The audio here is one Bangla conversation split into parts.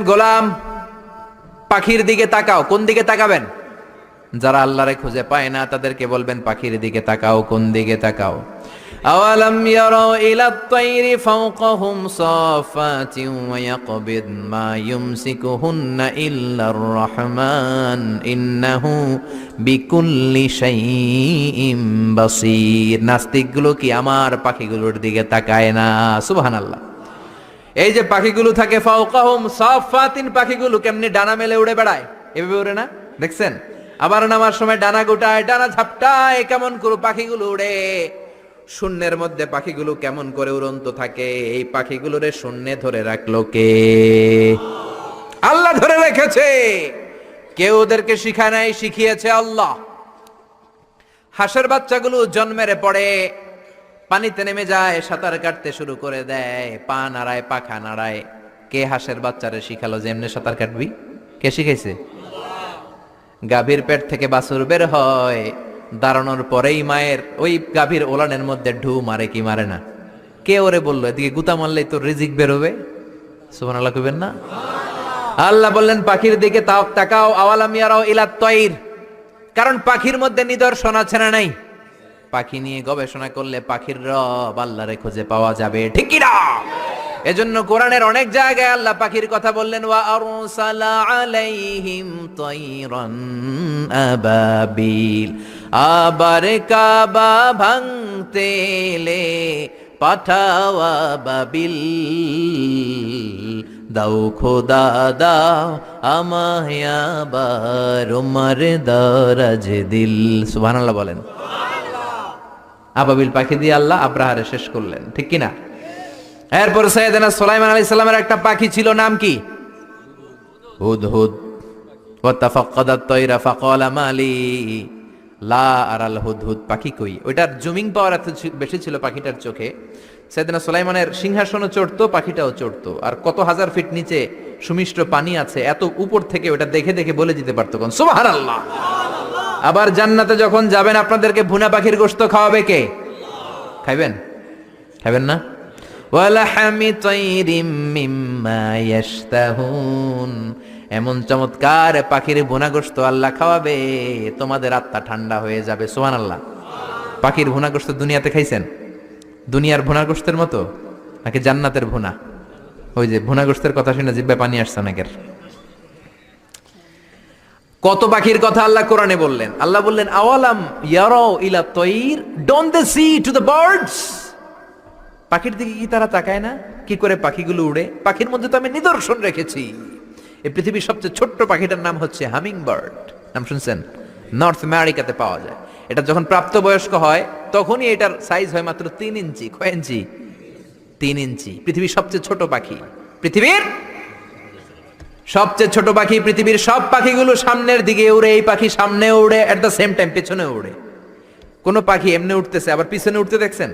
গোলাম, পাখির দিকে তাকাও। কোন দিকে তাকাবেন? যারা আল্লাহরে খুঁজে পায় না তাদেরকে বলবেন পাখির দিকে তাকাও। কোন দিকে তাকাও? আওয়ালাম ইয়ারাউ ইলাত তায়রি ফাওকাহুম সাফাতিন ওয়া ইয়াকবিদ মা ইউমসিকুহুন্না ইল্লার রহমান ইন্নাহু বিকুল্লি শাইইন বাসীর। নাস্তিকগুলো কি আমার পাখিগুলোর দিকে তাকায় না? সুবহানাল্লাহ। এই যে পাখিগুলো থাকে ফাওকাহুম সাফাতিন, পাখিগুলো কেমনি ডানা মেলে উড়ে বেড়ায়, এভাবে উড়ে না? দেখছেন? আবার নামার সময় ডানা গোটায়, ডানা ঝাপটায়, কেমন করে পাখিগুলো উড়ে। শূন্যের মধ্যে পাখিগুলো কেমন করে উড়ন্ত থাকে। এই পাখিগুলোরে শূন্যে ধরে রাখলো কে? আল্লাহ ধরে রেখেছে। কেউ ওদেরকে শিখায় নাই, শিখিয়েছে আল্লাহ। হাঁসের বাচ্চাগুলো জন্মের পরে পানিতে নেমে যায়, সাঁতার কাটতে শুরু করে দেয়, পা নাড়ায়, পাখা নাড়ায়। কে হাঁসের বাচ্চারে শিখালো যে এমনি সাঁতার কাটবি? কে শিখাইছে? গাভীর পেট থেকে বাছুর বের হয়, দাঁড়ানোর পরেই মায়ের ওই গাভীর ওলানের মধ্যে ঢু মারে কি মারে না? কে ওরে বললো এদিকে গুতা মারলেই তোর রিজিক বেরোবে? সুবহানাল্লাহ কইবেন না? আল্লাহ বললেন পাখির দিকে তাকাও। আওয়ালাম ইয়ারাউ ইলাত তায়র, কারণ পাখির মধ্যে নিদর্শন আছে না নাই? পাখি নিয়ে গবেষণা করলে পাখির রব আল্লাহরে খুঁজে পাওয়া যাবে, ঠিক কি না? এজন্য কোরআনের অনেক জায়গায় আল্লাহ পাখির কথা বললেন, ওয়া আরসালা আলাইহিম তায়রান আবাবিল। আবার কাবা ভাঙতে এলে পাঠাও আবাবিল। দাও খোদা দাও আমায় আবার উমার দারাজ দিল। সুবহানাল্লাহ বলেন। আবাবিল পাখি দিয়ে আল্লাহ আব্রাহারে শেষ করলেন, ঠিক কিনা? এরপর সাইয়েদনা সুলাইমান আলাইহিস সালামের একটা পাখি ছিল, নাম কি? হুদহুদ। ওয়া তাফাক্কাদাত তায়রা ফাকালা মালি লা আরাল হুদহুদ। পাখি কই? ওইটার জুমিং পাওয়ার এত বেশি ছিল পাখিটার চোখে। সাইয়েদনা সুলাইমানের সিংহাসনও চড়তো, পাখিটাও চড়তো। আর কত হাজার ফিট নিচে সুমিষ্ট পানি আছে, এত উপর থেকে ওটা দেখে দেখে বলে দিতে পারতো কোন সুবহানাল্লাহ। আবার জান্নাতে যখন যাবেন আপনাদেরকে ভুনা পাখির গোশত খাওয়াবে কে? খাইবেন? খাইবেন না? ওয়ালাহামি তায়রিম মিম্মা ইয়াশতাহুন। এমন চমৎকার পাখির ভুনা গোশত আল্লাহ খাওয়াবে, তোমাদের আত্মা ঠান্ডা হয়ে যাবে। সুবহানাল্লাহ। পাখির ভুনা গোশত দুনিয়াতে খাইছেন? দুনিয়ার ভুনা গোশতের মতো নাকি জান্নাতের ভুনা? ওই যে ভুনা গোশতের কথা শুনে জিহ্বায় পানি আসছে অনেকের। কত পাখির কথা আল্লাহ কোরআনে বললেন। আল্লাহ বললেন আওয়ালাম ইয়ারাউ ইলা তায়র, don't they see to the birds. পাখির দিকে কি তারা তাকায় না? কি করে পাখিগুলো উড়ে? পাখির মধ্যে তো আমি নিদর্শন রেখেছি। এই পৃথিবীর সবচেয়ে ছোট্ট পাখিটার নাম হচ্ছে হামিং বার্ড। নাম শুনছেন? নর্থ আমেরিকাতে পাওয়া যায়। এটা যখন প্রাপ্তবয়স্ক হয় তখনই এটার সাইজ হয় মাত্র 3 ইঞ্চি। কয় ইঞ্চি? 3 ইঞ্চি। পৃথিবীর সবচেয়ে ছোট পাখি। পৃথিবীর সবচেয়ে ছোট পাখি। পৃথিবীর সব পাখিগুলো সামনের দিকে উড়ে, এই পাখি সামনে উড়ে, এট দ্য সেম টাইম পেছনে উড়ে। কোন পাখি এমনি উঠতেছে আবার পিছনে উঠতে দেখছেন?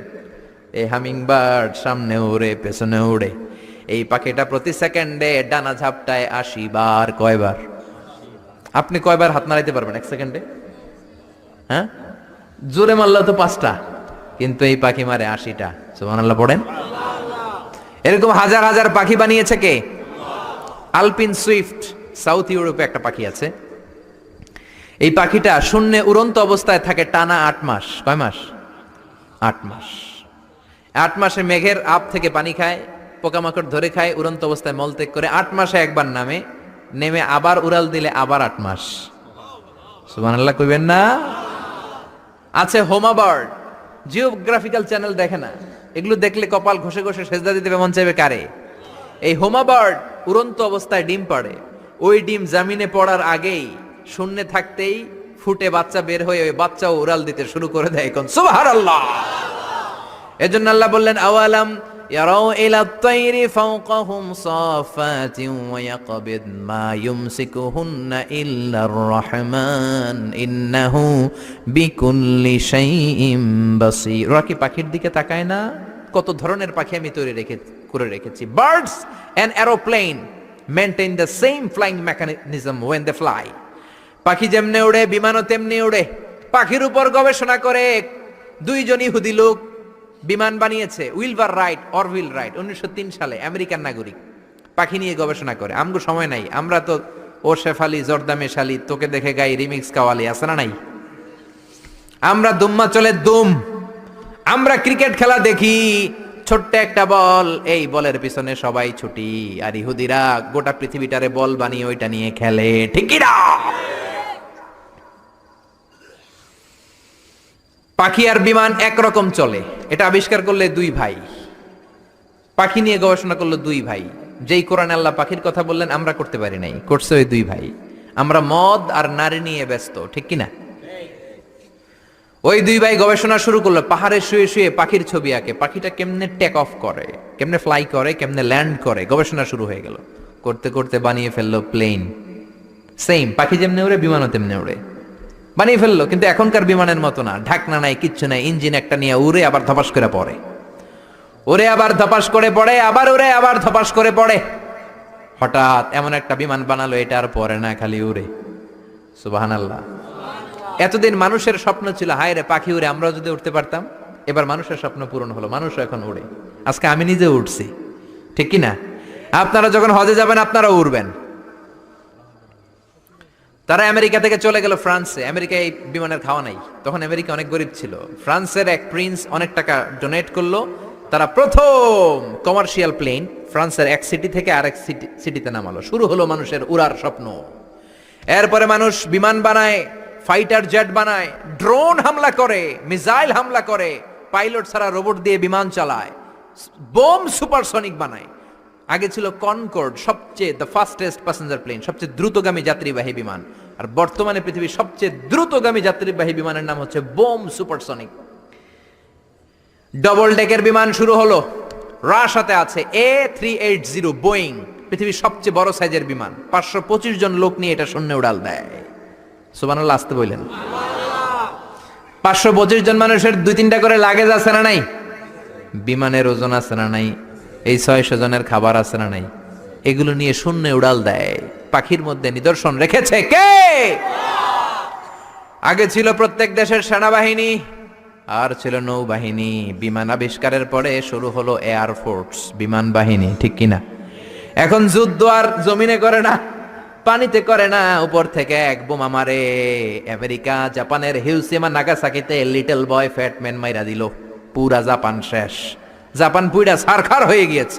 এই হামিং বার্ড সামনে উড়ে, পেছনে উড়ে। এই পাখিটা প্রতি সেকেন্ডে ডানা ঝাপটায় 80 বার। কয়বার? আপনি কয়বার হাত নাড়াইতে পারবেন এক সেকেন্ডে? হ্যাঁ, জোরে মারলে তো 5টা, কিন্তু এই পাখি মারে 80টা। সুবহানাল্লাহ পড়েন। এরকম হাজার হাজার পাখি বানিয়েছে কে? আলপিন সুইফট, সাউথ ইউরোপে একটা পাখি আছে। এই পাখিটা শূন্যে উড়ন্ত অবস্থায় থাকে টানা 8 মাস। কয় মাস? 8 মাস। 8 মাসে মেঘের আপ থেকে পানি খায়, পোকামাকড় ধরে খায়, উড়ন্ত অবস্থায় মলত্যাগ করে 8 মাসে একবার নেমে আবার উড়াল দিলে আবার 8 মাস। সুবহানাল্লাহ কইবেন না? আছে হোমা বার্ড। জিওগ্রাফিক্যাল চ্যানেল দেখে না? এগুলো দেখলে কপাল ঘষে ঘষে সেজদা দিতে মন চাইবে কারে? এই হোমা বার্ড উড়ন্ত অবস্থায় ডিম পাড়ে। ওই ডিম জামিনে পড়ার আগেই শূন্যে থাকতেই ফুটে বাচ্চা বের হয়ে ওই বাচ্চাও উড়াল দিতে শুরু করে দেয়। কোন সুবহানাল্লাহ। এজন্য আল্লাহ বললেন আওয়ালাম ইয়ারাউ ইলা তায়রি ফাওকাহুম সাফাতিন ওয়া ইয়াকবিদ মা ইউমসিকুহুন্না ইল্লার রহমান ইন্নাহু বিকুল্লি শাইইন বাসীর। ওরা কি পাখির দিকে তাকায় না? কত ধরনের পাখি আমি তৈরি করে রেখেছি। Birds and aeroplane maintain the same flying mechanism when they fly. পাখি যেমনে উড়ে বিমানও তেমনি উড়ে। পাখির উপর গবেষণা করে 2 জন ইহুদি লোক বিমান বানিয়েছে। উইলবার রাইট, অরভিল রাইট, 1903 সালে, আমেরিকান নাগরিক। পাখি নিয়ে গবেষণা করে। আমগো সময় নাই, আমরা তো ও শেফালি জর্দা মেশালি, তোকে দেখে গাই রিমিক্স কাওয়ালি, আছে না নাই? আমরা দুম্মা চলে দুম, আমরা ক্রিকেট খেলা দেখি, ছোট্ট একটা বল, এই বলের পিছনে সবাই ছুটি, আর ইহুদিরা গোটা পৃথিবীটারে বল বানিয়ে ওইটা নিয়ে খেলে, ঠিক কি না? পাখি আর বিমান একরকম চলে, এটা আবিষ্কার করলে দুই ভাই, পাখি নিয়ে গবেষণা করলো দুই ভাই। যেই কোরআনে আল্লাহ পাখির কথা বললেন আমরা করতে পারি নাই, করছে ওই দুই ভাই। আমরা মদ আর নারী নিয়ে ব্যস্ত, ঠিক কি না? ওই দুই ভাই গবেষণা শুরু করলো, পাহাড়ে শুয়ে শুয়ে পাখির ছবি আঁকে, পাখিটা কেমনে টেক অফ করে, কেমনে ফ্লাই করে, কেমনে ল্যান্ড করে, গবেষণা শুরু হয়ে গেল। করতে করতে বানিয়ে ফেললো প্লেন। সেম পাখি যেমনে উড়ে বিমানও তেমনে উড়ে, বানিয়ে ফেললো। কিন্তু এখনকার বিমানের মতো না, ঢাকনা নাই, কিচ্ছু নাই, ইঞ্জিন একটা নিয়ে উড়ে আবার ধপাস করে পড়ে, ওরে আবার ধপাস করে পড়ে, আবার ওরে আবার ধপাস করে পড়ে। হঠাৎ এমন একটা বিমান বানালো, এটা আর পড়ে না, খালি উড়ে। সুবহানাল্লাহ। এতদিন মানুষের স্বপ্ন ছিল, হায় রে পাখি উড়ে, আমরাও যদি উঠতে পারতাম। এবার মানুষের স্বপ্ন পূরণ হলো, মানুষও এখন উড়ে। আজকে আমি নিজে উঠছি, ঠিক কি না? আপনারা যখন হজে যাবেন আপনারাও উড়বেন। তারা আমেরিকা থেকে চলে গেল ফ্রান্সে, আমেরিকায় বিমানের খাওয়া নাই, তখন আমেরিকা অনেক গরিব ছিল। ফ্রান্সের এক প্রিন্স অনেক টাকা ডোনেট করলো, তারা প্রথম কমার্শিয়াল প্লেন ফ্রান্সের এক সিটি থেকে আরেক সিটিতে নামালো। শুরু হলো মানুষের উড়ার স্বপ্ন। এরপরে মানুষ বিমান বানায়, ফাইটার জেট বানায়, ড্রোন হামলা করে, মিসাইল হামলা করে, পাইলট ছাড়া রোবট দিয়ে বিমান চালায়, বোম সুপারসনিক বানায়। আগে ছিল কনকর্ড, সবচেয়ে দ্য ফাস্টেস্ট প্যাসেঞ্জার প্লেন, সবচেয়ে দ্রুতগামী যাত্রীবাহী বিমান। আর বর্তমানে পৃথিবীর সবচেয়ে দ্রুতগামী যাত্রীবাহী বিমানের নাম হচ্ছে বোম সুপারসনিক। ডবল ডেকের বিমান শুরু হলো, রাশিয়াতে আছে A380 বোয়িং, পৃথিবীর সবচেয়ে বড় সাইজের বিমান। 525 জন লোক নিয়ে এটা শূন্যে উড়াল দেয়। সুবহানাল্লাহ, আসতে বললেন। 525 জন মানুষের 2-3টা করে লাগেজ আছে না নাই? বিমানের ওজন আছে না নাই? এই 600 জনের খাবার আছে না নাই? এগুলো নিয়ে শূন্যে উড়াল দেয়। পাখির মধ্যে নিদর্শন রেখেছে কে? আগে ছিল প্রত্যেক দেশের সেনাবাহিনী, আর ছিল নৌবাহিনী। বিমান আবিষ্কারের পরে শুরু হলো এয়ারফোর্স, বিমান বাহিনী, ঠিক কিনা? এখন যুদ্ধ আর জমিনে করে না, পানিতে করে না, উপর থেকে এক বোমা মারে। আমেরিকা জাপানের Hiroshima নাগাসাকিতে little boy fat man মাইরা দিল, পুরা জাপান শেষ। জাপান পুইরা ছারখার হয়ে গিয়েছে।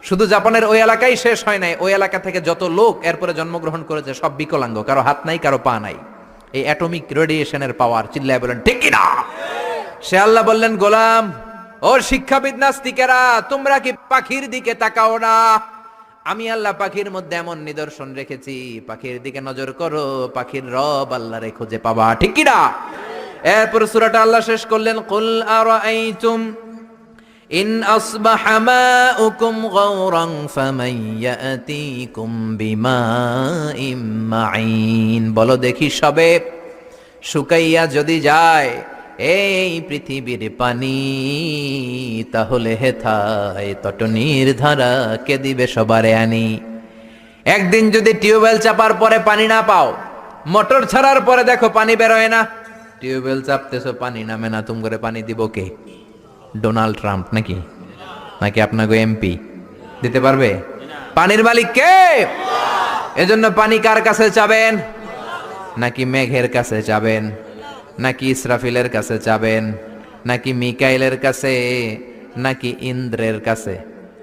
শুধু জাপানের ওই এলাকাই শেষ হয় নাই, ওই এলাকা থেকে যত লোক এরপরে জন্মগ্রহণ করেছে সব বিকলাঙ্গ, কারো হাত নাই, কারো পা নাই। এই অ্যাটমিক রেডিয়েশনের পাওয়ার, চিল্লায় বলেন ঠিক কিনা? সে আল্লাহ বললেন, গোলাম ও শিক্ষাবিদ নাস্তিকেরা, তোমরা কি পাখির দিকে তাকাও না? আমি আল্লাহ পাখির মধ্যে এমন নিদর্শন রেখেছি, পাখির দিকে নজর করো, পাখির রব আল্লাহরে খুঁজে পাবা, ঠিক কিনা? এরপর সূরাটা আল্লাহ শেষ করলেন, কুল আরাআইতুম ইন আসবাহা মাউকুম গাওরান ফামান ইয়াতিকুম বিমাইম মাইন। বলো দেখি, সবে শুকাইয়া যদি যায় এই পৃথিবীর পানি, তাহলে হেথায় তটনির ধারা কে দিবে সবারে আনি। একদিন যদি টিউবওয়েল চাপার পরে পানি না পাও, মোটর ছাড়ার পরে দেখো পানি বেরোয় না, টিউবওয়েল চাপতেছো পানি নামে না, তুমি করে পানি দিব কে? ডোনাল্ড ট্রাম্প নাকি? নাকি আপনাকে এমপি দিতে পারবে? পানির মালিক কে? এজন্য পানি কার কাছে চাবেন? নাকি মেঘের কাছে চাবেন? নাকি ইসরাফিলের কাছে চাবেন? নাকি মিকাইলের কাছে? নাকি ইন্দ্রের কাছে?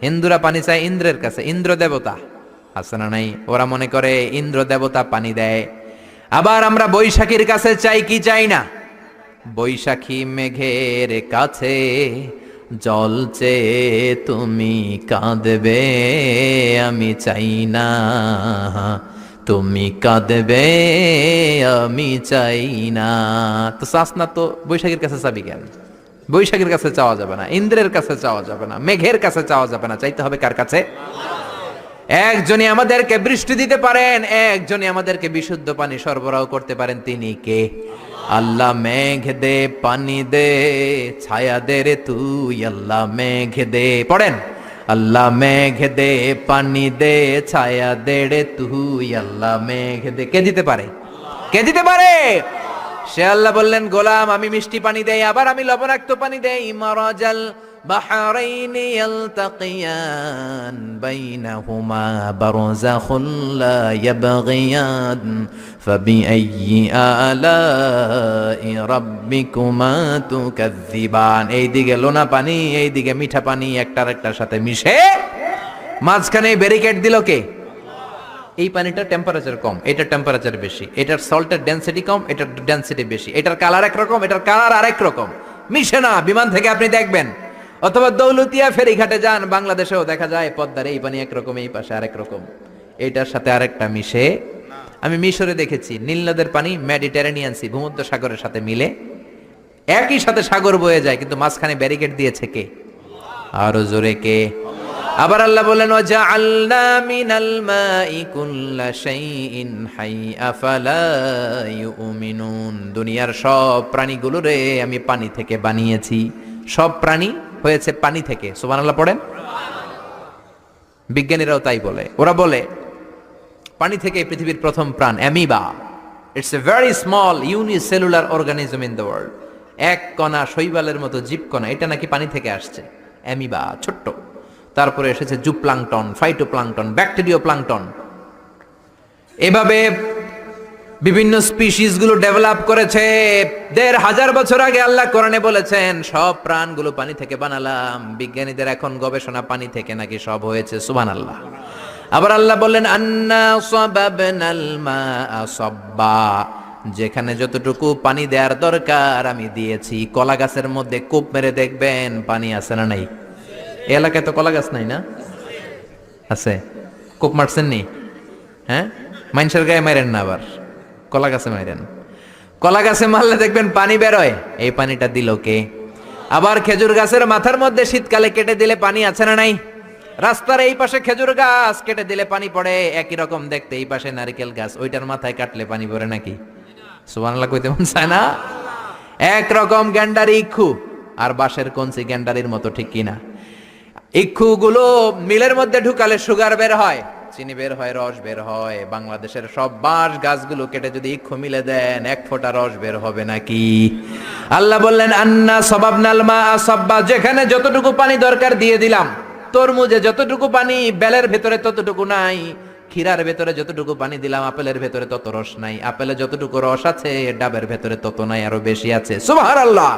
হিন্দুরা পানি চায় ইন্দ্রের কাছে, ইন্দ্র দেবতা আছে না নাই? ওরা মনে করে ইন্দ্র দেবতা পানি দেয়। আবার আমরা বৈশাখীর কাছে চাই কি চাই না? বৈশাখী মেঘের কাছে জল চেয়ে তুমি কাঁদবে, আমি চাই না, তুমি কাঁদবে, আমি চাই না। তো চাস না তো বৈশাখীর কাছে চাবি কেন? বৈশাখীর কাছে চাওয়া যাবে না, ইন্দ্রের কাছে চাওয়া যাবে না, মেঘের কাছে চাওয়া যাবে না, চাইতে হবে কার কাছে? একজনই আমাদেরকে বৃষ্টি দিতে পারেন, একজনই আমাদেরকে বিশুদ্ধ পানি সরবরাহ করতে পারেন, তিনি কে? আল্লাহ মেঘ দে, পানি দে, ছায়া দে রে তুই, আল্লাহ মেঘ দে। পড়েন, আল্লাহ মেঘ দে, পানি দে, ছায়া দে রে তুই, আল্লাহ মেঘ দে। কে দিতে পারে? কে দিতে পারে? সে আল্লাহ বললেন, গোলাম আমি মিষ্টি পানি দেই, আবার আমি লবণাক্ত পানি দেই, মারাজাল বাহরাইন ইয়ালতাকিয়ান বাইনাহুমা বারযাখুন লা ইয়াবগিয়ান ফাবিআইয়ি আলাই রাব্বিকুমা তুকাযযিবান। এইদিকে লোনা পানি, এইদিকে মিঠা পানি একটার একটার সাথে মিশে মাঝখানে ব্যারিকেড দিল কে? এই পানিটার টেম্পারেচার কম, এটার টেম্পারেচার বেশি, এটার সল্টের ডেনসিটি কম, এটার ডেনসিটি বেশি, এটার কালার একরকম, এটার কালার আরেক রকম, মিশে না। বিমান থেকে আপনি দেখবেন, অথবা দৌলতিয়া ফেরিঘাটে যান, বাংলাদেশেও দেখা যায় পদ্মার এই পানি একরকম, এই পাশে আরেক রকম, এটার সাথে আরেকটা মিশে। আমি মিশরে দেখেছি নীল নদের পানি মেডিটেরানিয়ান সি, ভূমধ্য সাগরের সাথে মিলে একই সাথে সাগর বয়ে যায়, কিন্তু মাঝখানে ব্যারিকেড দিয়েছে কে? আরো জোরে কে? আবার আল্লাহ বলেন ওয়াজআলনা মিনাল মাই কুল্লা শাইইন হাই আফালা ইউমিনুন। দুনিয়ার সব প্রাণীগুলোরে আমি পানি থেকে বানিয়েছি, সব প্রাণী হয়েছে পানি থেকে। সুবহানাল্লাহ পড়েন। বিজ্ঞানীরাও তাই বলে, ওরা বলে পানি থেকে পৃথিবীর প্রথম প্রাণ amoeba. It's a very small unicellular organism in the world. এক কণা, শৈবালের মতো জীবকণা, এটা নাকি পানি থেকে আসছে, অ্যামিবা, ছোট্ট। তারপরে এসেছে জুপ্লাংটন, ফাইটোপ্লাংটন, ব্যাকটেরিয়া প্লাংটন। এভাবে বিভিন্ন স্পিসিস গুলো ডেভেলপ করেছে। ১,৫০০ বছর আগে আল্লাহ কোরআনে বলেছেন সব প্রাণগুলো পানি থেকে বানালাম। বিজ্ঞানীদের এখন গবেষণা পানি থেকে নাকি সব হয়েছে। সুবহানাল্লাহ। আবার আল্লাহ বললেন আন্না সাবাবনাল মাআ সাব্বা, যেখানে যতটুকু পানি দেওয়ার দরকার আমি দিয়েছি। কলা গাছের মধ্যে কূপ মেরে দেখবেন পানি আছে না নাই? এই এলাকায় তো কলা গাছ নাই না? আছে? কূপ মারছেন নি? হ্যাঁ, মানুষের গায়ে মারেন না, আবার কলা গাছে মারেন। কলা গাছে মারলে দেখবেন পানি বেরোয়। এই পানিটা দিল কে? আবার খেজুর গাছের মাথার মধ্যে শীতকালে কেটে দিলে পানি আছে না নাই? রাস্তার এই পাশে খেজুর গাছ কেটে দিলে পানি পড়ে, একই রকম দেখতে এই পাশে নারকেল গাছ, ওইটার মাথায় কাটলে পানি পড়ে নাকি? সুবহানাল্লাহ কইতে মন চায় না? একরকম গ্যান্ডারি ইক্ষু আর বাঁশের কঞ্চি গ্যান্ডারির মতো, ঠিক কিনা? ইক্ষু গুলো মিলের মধ্যে ঢুকালে সুগার বের হয়, চিনি বের হয়, রস বের হয়। বাংলাদেশের সব বাঁশ গাছগুলো কেটে যদি ইক্ষু মিলে দেন, এক ফোঁটা রস বের হবে নাকি? আল্লাহ বললেন আন্না সাবাবনাল মাআ সাব্বা, যেখানে যতটুকু পানি দরকার দিয়ে দিলাম। তরমুজে যতটুকু পানি বেলের ভেতরে ততটুকু নাই, ক্ষীরার ভেতরে যতটুকু পানি দিলাম আপেলের ভেতরে তত রস নাই, আপেলে যতটুকু রস আছে ডাবের ভেতরে তত নাই, আরো বেশি আছে। সুবহানাল্লাহ।